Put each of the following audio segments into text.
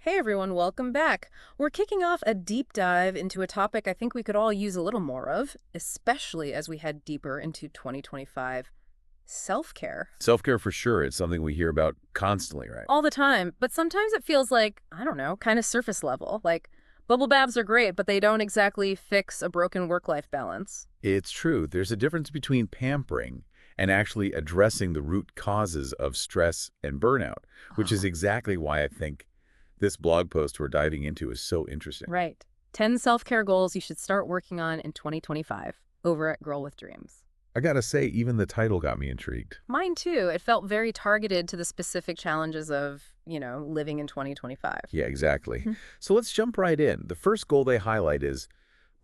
Hey everyone, welcome back. We're kicking off a deep dive into a topic I think we could all use a little more of, especially as we head deeper into 2025. Self-care. Self-care for sure. It's something we hear about constantly, right? All the time, but sometimes it feels like, I don't know, kind of surface level. Like, bubble baths are great, but they don't exactly fix a broken work-life balance. It's true. There's a difference between pampering and actually addressing the root causes of stress and burnout, which is Oh, exactly why I think this blog post we're diving into is so interesting. right. 10 self-care goals you should start working on in 2025 over at Girl with Dreams. I gotta say, even the title got me intrigued. Mine too. It felt very targeted to the specific challenges of, living in 2025. Yeah, exactly. Mhm. So let's jump right in. The first goal they highlight is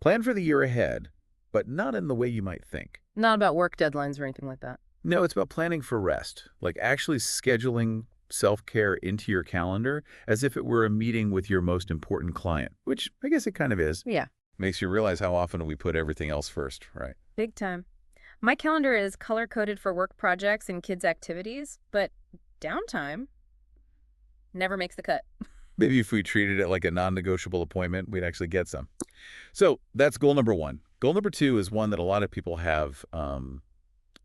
plan for the year ahead, but not in the way you might think. Not about work deadlines or anything like that. No, it's about planning for rest, like actually scheduling self-care into your calendar as if it were a meeting with your most important client, which I guess it kind of is. Yeah, Makes you realize how often we put everything else first, right? big time. My calendar is color-coded for work projects and kids' activities, but downtime never makes the cut. Maybe if we treated it like a non-negotiable appointment, we'd actually get some. So that's goal number one. Goal number two is one that a lot of people have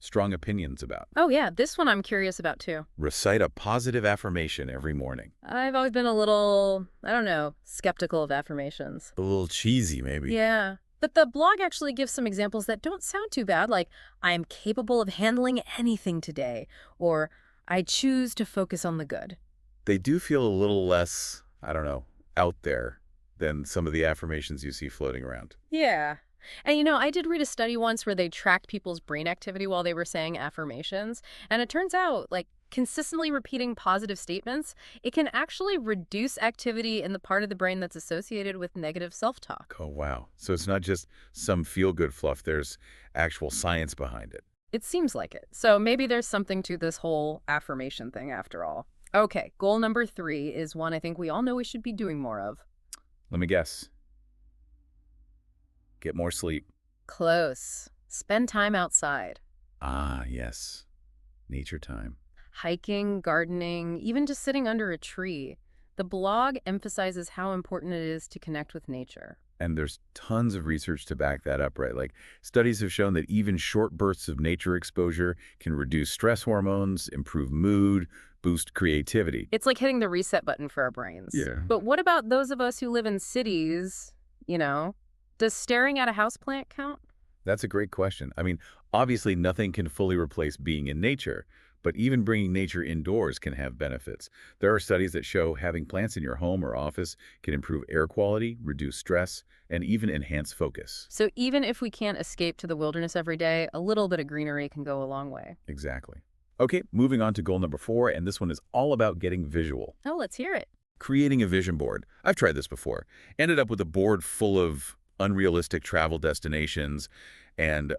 strong opinions about. Oh yeah, this one I'm curious about too. Recite a positive affirmation every morning. I've always been a little, I don't know, skeptical of affirmations. A little cheesy, maybe. Yeah. But the blog actually gives some examples that don't sound too bad, like, I am capable of handling anything today, or I choose to focus on the good. They do feel a little less, I don't know, out there than some of the affirmations you see floating around. Yeah. And I did read a study once where they tracked people's brain activity while they were saying affirmations. And it turns out, like, consistently repeating positive statements, it can actually reduce activity in the part of the brain that's associated with negative self-talk. Oh, wow. So it's not just some feel-good fluff. There's actual science behind it. It seems like it. So maybe there's something to this whole affirmation thing after all. Okay, goal number 3 is one I think we all know we should be doing more of. Let me guess. Get more sleep. Close. Spend time outside. Ah, yes. Nature time. Hiking, gardening, even just sitting under a tree. The blog emphasizes how important it is to connect with nature. And there's tons of research to back that up, right? Like studies have shown that even short bursts of nature exposure can reduce stress hormones, improve mood, boost creativity. It's like hitting the reset button for our brains. Yeah. But what about those of us who live in cities, you know? Does staring at a houseplant count? That's a great question. I mean, obviously nothing can fully replace being in nature, but even bringing nature indoors can have benefits. There are studies that show having plants in your home or office can improve air quality, reduce stress, and even enhance focus. So even if we can't escape to the wilderness every day, a little bit of greenery can go a long way. Exactly. Okay, moving on to goal number 4, and this one is all about getting visual. Oh, let's hear it. Creating a vision board. I've tried this before. Ended up with a board full of unrealistic travel destinations and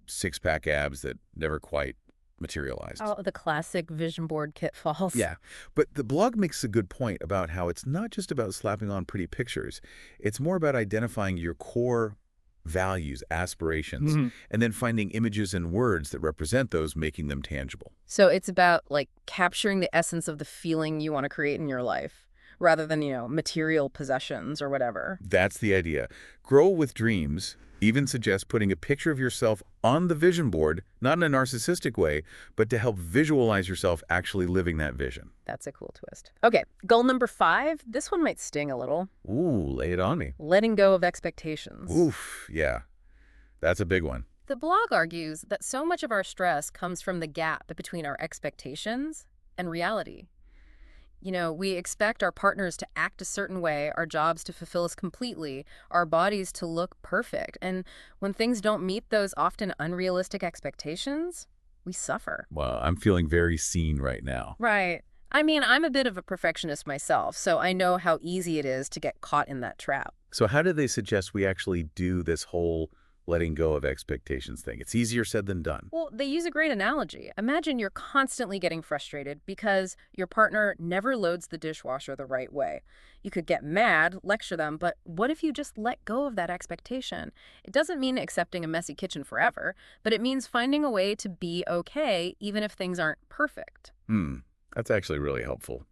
six-pack abs that never quite materialized. Oh, the classic vision board pitfalls. Yeah, but the blog makes a good point about how it's not just about slapping on pretty pictures. It's more about identifying your core values, aspirations, and then finding images and words that represent those, making them tangible. So it's about, like, capturing the essence of the feeling you want to create in your life, rather than, material possessions or whatever. That's the idea. Grow with Dreams even suggests putting a picture of yourself on the vision board, not in a narcissistic way, but to help visualize yourself actually living that vision. That's a cool twist. Okay, goal number 5. This one might sting a little. Ooh, lay it on me. Letting go of expectations. Oof, yeah. That's a big one. The blog argues that so much of our stress comes from the gap between our expectations and reality. We expect our partners to act a certain way, our jobs to fulfill us completely, our bodies to look perfect. And when things don't meet those often unrealistic expectations, we suffer. Well, I'm feeling very seen right now. Right. I mean, I'm a bit of a perfectionist myself, so I know how easy it is to get caught in that trap. So how do they suggest we actually do this whole letting go of expectations thing? It's easier said than done. Well, they use a great analogy. Imagine you're constantly getting frustrated because your partner never loads the dishwasher the right way. You could get mad, lecture them, but what if you just let go of that expectation? It doesn't mean accepting a messy kitchen forever, but it means finding a way to be okay even if things aren't perfect. That's actually really helpful.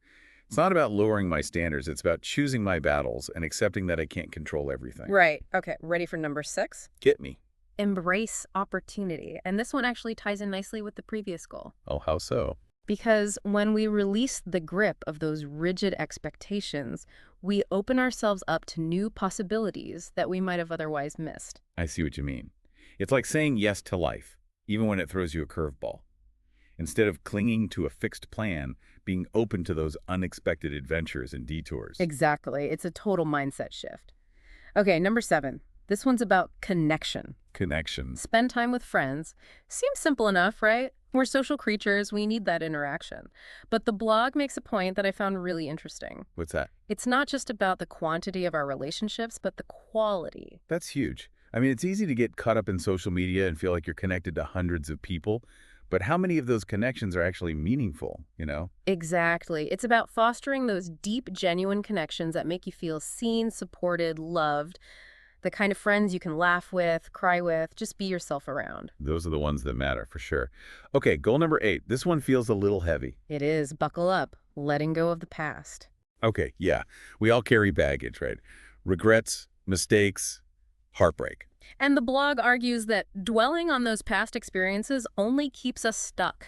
It's not about lowering my standards. It's about choosing my battles and accepting that I can't control everything. Right. Okay, ready for number 6? Get me. Embrace opportunity. And this one actually ties in nicely with the previous goal. Oh, how so? Because when we release the grip of those rigid expectations, we open ourselves up to new possibilities that we might have otherwise missed. I see what you mean. It's like saying yes to life, even when it throws you a curveball. Instead of clinging to a fixed plan, being open to those unexpected adventures and detours. Exactly. It's a total mindset shift. Okay, number 7. This one's about connection. Connection. Spend time with friends. Seems simple enough, right? We're social creatures. We need that interaction. But the blog makes a point that I found really interesting. What's that? It's not just about the quantity of our relationships, but the quality. That's huge. I mean, it's easy to get caught up in social media and feel like you're connected to hundreds of people, but how many of those connections are actually meaningful, you know? Exactly. It's about fostering those deep, genuine connections that make you feel seen, supported, loved, the kind of friends you can laugh with, cry with, just be yourself around. Those are the ones that matter, for sure. Okay, goal number 8. This one feels a little heavy. It is, buckle up, letting go of the past. Okay, yeah. We all carry baggage, right? Regrets, mistakes, heartbreak. And the blog argues that dwelling on those past experiences only keeps us stuck,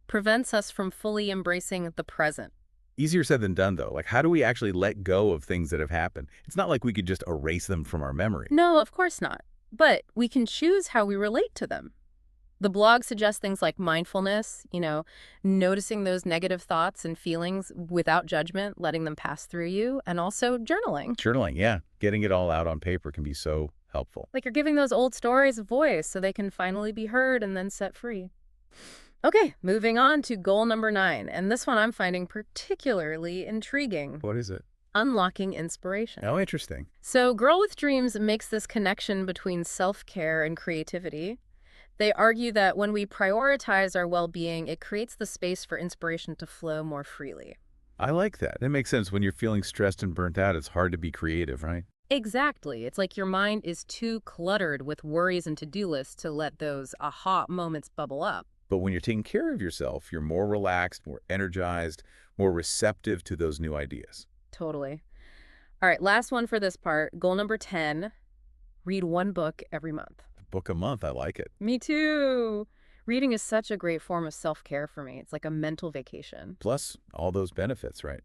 prevents us from fully embracing the present. Easier said than done, though. Like, how do we actually let go of things that have happened? It's not like we could just erase them from our memory. No, of course not. But we can choose how we relate to them. The blog suggests things like mindfulness, noticing those negative thoughts and feelings without judgment, letting them pass through you, and also journaling. Journaling, yeah. Getting it all out on paper can be so helpful. Like you're giving those old stories a voice so they can finally be heard and then set free. Okay, moving on to goal number 9, and this one I'm finding particularly intriguing. What is it? Unlocking inspiration. Oh, interesting. So Girl with Dreams makes this connection between self-care and creativity. They argue that when we prioritize our well-being, it creates the space for inspiration to flow more freely. I like that. It makes sense. When you're feeling stressed and burnt out, it's hard to be creative, right? Exactly. It's like your mind is too cluttered with worries and to-do lists to let those aha moments bubble up. But when you're taking care of yourself, you're more relaxed, more energized, more receptive to those new ideas. Totally. All right, last one for this part. Goal number 10, read one book every month. A book a month, I like it. Me too. Reading is such a great form of self-care for me. It's like a mental vacation. Plus, all those benefits, right?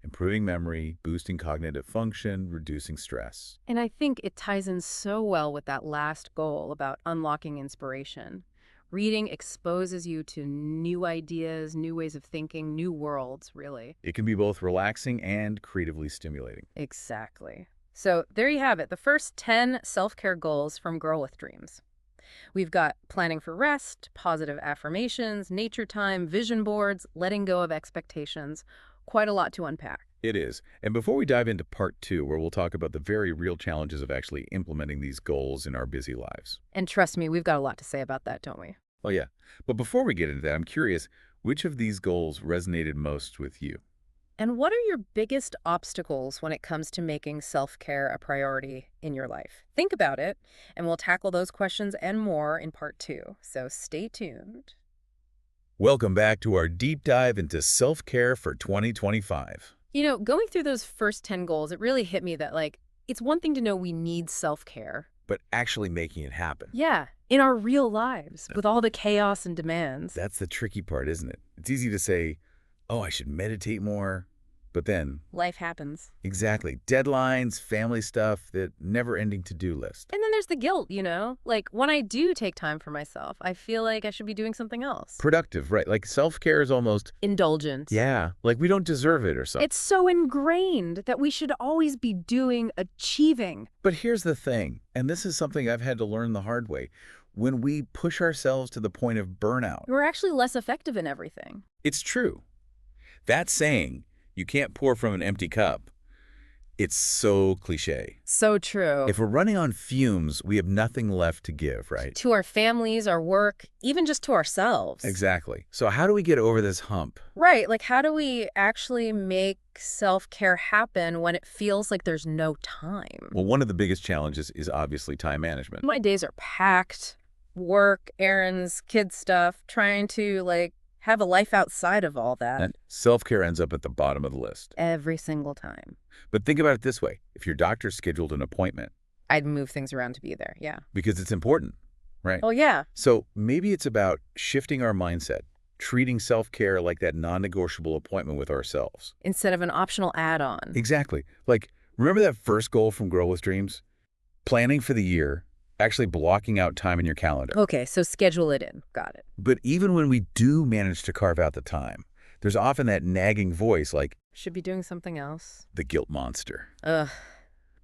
Improving memory, boosting cognitive function, reducing stress. And I think it ties in so well with that last goal about unlocking inspiration. Reading exposes you to new ideas, new ways of thinking, new worlds, really. It can be both relaxing and creatively stimulating. Exactly. So there you have it, the first 10 self-care goals from Girl with Dreams. We've got planning for rest, positive affirmations, nature time, vision boards, letting go of expectations. Quite a lot to unpack. It is. And before we dive into part 2, where we'll talk about the very real challenges of actually implementing these goals in our busy lives. And trust me, we've got a lot to say about that, don't we? Oh, yeah. But before we get into that, I'm curious, which of these goals resonated most with you? And what are your biggest obstacles when it comes to making self-care a priority in your life? Think about it, and we'll tackle those questions and more in part 2. So stay tuned. Welcome back to our deep dive into self-care for 2025. Going through those first 10 goals, it really hit me that, it's one thing to know we need self-care. But actually making it happen. Yeah, in our real lives, with all the chaos and demands. That's the tricky part, isn't it? It's easy to say, oh, I should meditate more. But then, Life happens. exactly, deadlines, family stuff, that never-ending to-do list. And then there's the guilt, Like, when I do take time for myself, I feel like I should be doing something else. Productive, right? Like self-care is almost, Indulgent. yeah, like we don't deserve it or something. It's so ingrained that we should always be doing, achieving. But here's the thing, and this is something I've had to learn the hard way. When we push ourselves to the point of burnout, We're actually less effective in everything. it's true. That saying, you can't pour from an empty cup, it's so cliche. So true. If we're running on fumes, we have nothing left to give, right? To our families, our work, even just to ourselves. Exactly. So how do we get over this hump? Right, like how do we actually make self-care happen when it feels like there's no time? Well, one of the biggest challenges is obviously time management. My days are packed. Work, errands, kid stuff, trying to, have a life outside of all that. And self-care ends up at the bottom of the list. Every single time. But think about it this way. If your doctor scheduled an appointment, I'd move things around to be there, yeah. because it's important, right? Oh, yeah. So maybe it's about shifting our mindset, treating self-care like that non-negotiable appointment with ourselves. Instead of an optional add-on. Exactly. Like, remember that first goal from Girl with Dreams? Planning for the year, actually blocking out time in your calendar. Okay, so schedule it in. Got it. But even when we do manage to carve out the time, there's often that nagging voice like Should be doing something else. the guilt monster. Ugh.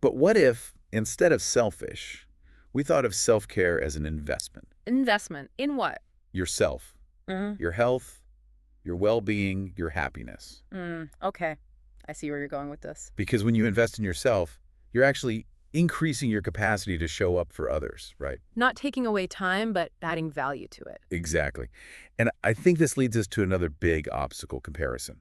But what if, instead of selfish, we thought of self-care as an investment? Investment. In what? Yourself, your health, your well-being, your happiness. Okay. I see where you're going with this. Because when you invest in yourself, you're actually increasing your capacity to show up for others, right? Not taking away time, but adding value to it. Exactly. And I think this leads us to another big obstacle: comparison.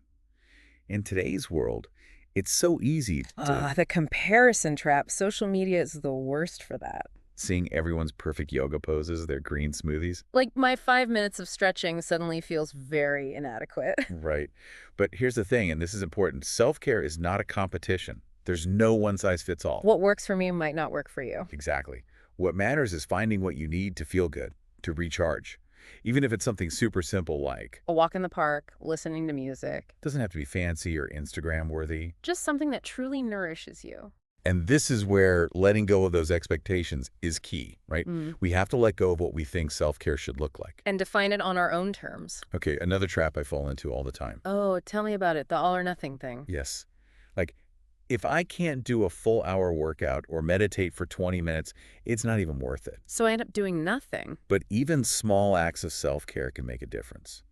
In today's world, it's so easy to The comparison trap. Social media is the worst for that. seeing everyone's perfect yoga poses, their green smoothies. Like, my 5 minutes of stretching suddenly feels very inadequate. Right. But here's the thing, and this is important. Self-care is not a competition. There's no one-size-fits-all. What works for me might not work for you. Exactly. What matters is finding what you need to feel good, to recharge. Even if it's something super simple like, A walk in the park, listening to music. doesn't have to be fancy or Instagram-worthy. Just something that truly nourishes you. And this is where letting go of those expectations is key, right? We have to let go of what we think self-care should look like. And define it on our own terms. Okay, another trap I fall into all the time. Oh, tell me about it. The all or nothing thing. Yes. Like, if I can't do a full hour workout or meditate for 20 minutes, it's not even worth it. So I end up doing nothing. But even small acts of self-care can make a difference.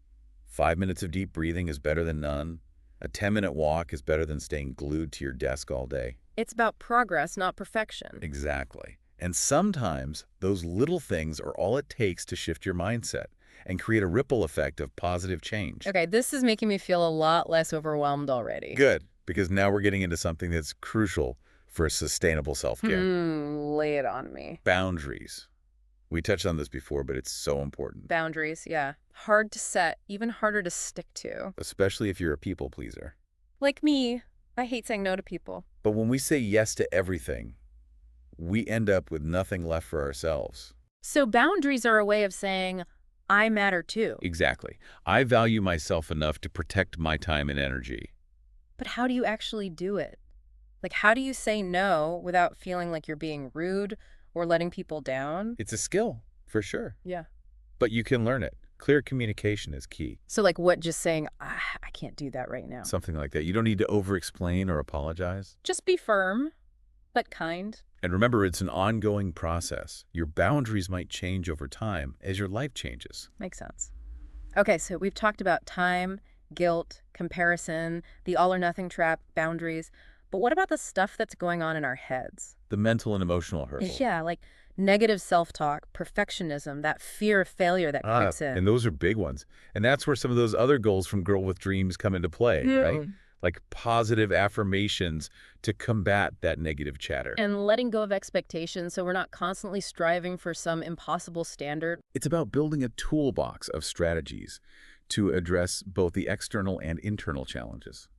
5 minutes of deep breathing is better than none. A 10-minute walk is better than staying glued to your desk all day. It's about progress, not perfection. Exactly. And sometimes those little things are all it takes to shift your mindset and create a ripple effect of positive change. Okay, this is making me feel a lot less overwhelmed already. Good, because now we're getting into something that's crucial for sustainable self-care. Lay it on me. Boundaries. We touched on this before, but it's so important, Boundaries, yeah. Hard to set, even harder to stick to. especially if you're a people pleaser. Like me, I hate saying no to people. But when we say yes to everything, we end up with nothing left for ourselves. So boundaries are a way of saying, I matter too. Exactly. I value myself enough to protect my time and energy. But how do you actually do it? Like, how do you say no without feeling like you're being rude or letting people down? It's a skill, for sure. Yeah. But you can learn it. Clear communication is key. So like what, just saying, I can't do that right now. Something like that. You don't need to over-explain or apologize. Just be firm, but kind. And remember, it's an ongoing process. Your boundaries might change over time as your life changes. Makes sense. Okay, so we've talked about time, guilt, comparison, the all or nothing trap, boundaries. But what about the stuff that's going on in our heads? The mental and emotional hurdle. Yeah, like negative self-talk, perfectionism, that fear of failure that creeps in. And those are big ones. And that's where some of those other goals from Girl with Dreams come into play, right? Like positive affirmations to combat that negative chatter. And letting go of expectations so we're not constantly striving for some impossible standard. It's about building a toolbox of strategies to address both the external and internal challenges.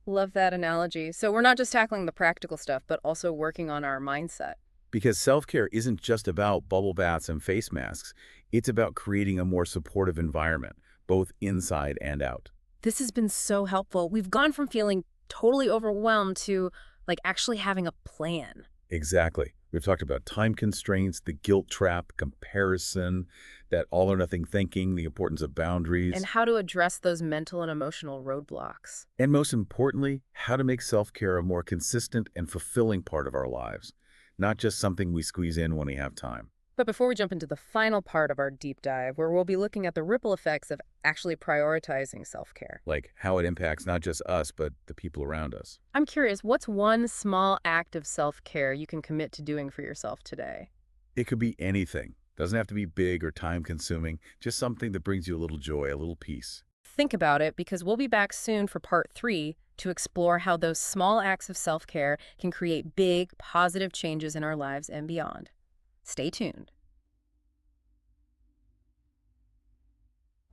Love that analogy. So we're not just tackling the practical stuff, but also working on our mindset. Because self-care isn't just about bubble baths and face masks. It's about creating a more supportive environment, both inside and out. This has been so helpful. We've gone from feeling totally overwhelmed to like actually having a plan. Exactly. We've talked about time constraints, the guilt trap, comparison, that all or nothing thinking, the importance of boundaries. And how to address those mental and emotional roadblocks. And most importantly, how to make self-care a more consistent and fulfilling part of our lives, not just something we squeeze in when we have time. But before we jump into the final part of our deep dive, where we'll be looking at the ripple effects of actually prioritizing self-care. Like how it impacts not just us, but the people around us. I'm curious, what's one small act of self-care you can commit to doing for yourself today? It could be anything. Doesn't have to be big or time-consuming, just something that brings you a little joy, a little peace. Think about it, because we'll be back soon for part 3 to explore how those small acts of self-care can create big, positive changes in our lives and beyond. Stay tuned.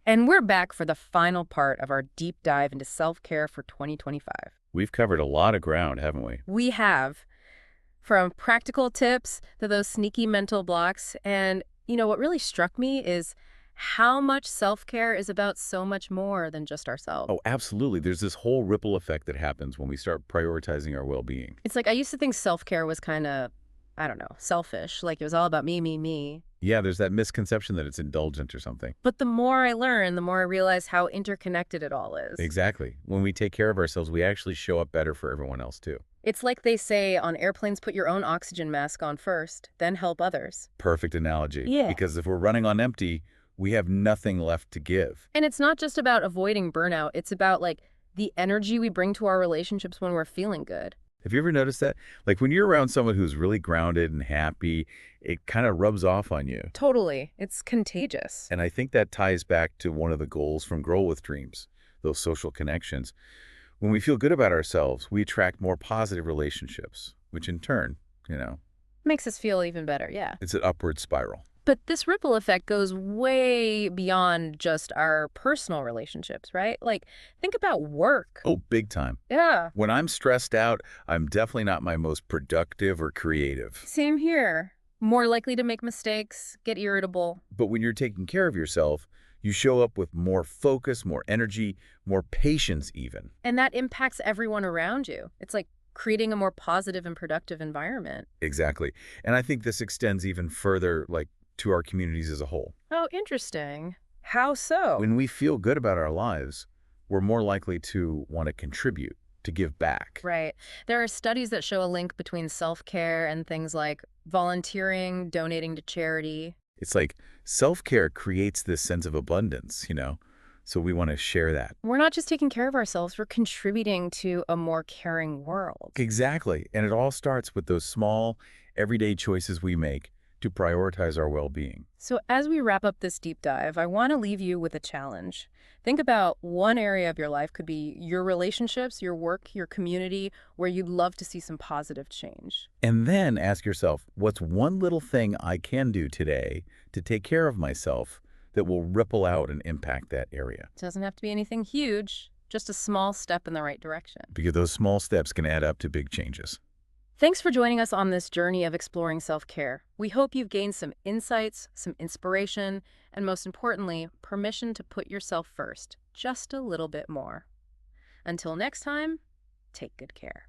And we're back for the final part of our deep dive into self-care for 2025. We've covered a lot of ground, haven't we? We have, from practical tips to those sneaky mental blocks. And, what really struck me is how much self-care is about so much more than just ourselves. Oh, absolutely. There's this whole ripple effect that happens when we start prioritizing our well-being. It's like I used to think self-care was kind of, I don't know, selfish. Like it was all about me, me, me. Yeah, there's that misconception that it's indulgent or something. But the more I learn, the more I realize how interconnected it all is. Exactly. When we take care of ourselves, we actually show up better for everyone else too. It's like they say on airplanes, put your own oxygen mask on first, then help others. Perfect analogy. Yeah. Because if we're running on empty, we have nothing left to give. And it's not just about avoiding burnout. It's about like the energy we bring to our relationships when we're feeling good. Have you ever noticed that? Like when you're around someone who's really grounded and happy, it kind of rubs off on you. Totally. It's contagious. And I think that ties back to one of the goals from Grow with Dreams, those social connections. When we feel good about ourselves, we attract more positive relationships, which in turn, Makes us feel even better, yeah. it's an upward spiral. But this ripple effect goes way beyond just our personal relationships, right? Like, think about work. Oh, big time. Yeah. When I'm stressed out, I'm definitely not my most productive or creative. Same here. More likely to make mistakes, get irritable. But when you're taking care of yourself, you show up with more focus, more energy, more patience even. And that impacts everyone around you. It's like creating a more positive and productive environment. Exactly. And I think this extends even further, like, to our communities as a whole. Oh, interesting. How so? When we feel good about our lives, we're more likely to want to contribute, to give back. Right. There are studies that show a link between self-care and things like volunteering, donating to charity. It's like self-care creates this sense of abundance, so we want to share that. We're not just taking care of ourselves, we're contributing to a more caring world. Exactly. And it all starts with those small, everyday choices we make to prioritize our well-being. So as we wrap up this deep dive, I want to leave you with a challenge. Think about one area of your life, could be your relationships, your work, your community, where you'd love to see some positive change. And then ask yourself, what's one little thing I can do today to take care of myself that will ripple out and impact that area? It doesn't have to be anything huge, just a small step in the right direction. Because those small steps can add up to big changes. Thanks for joining us on this journey of exploring self-care. We hope you've gained some insights, some inspiration, and most importantly, permission to put yourself first, just a little bit more. Until next time, take good care.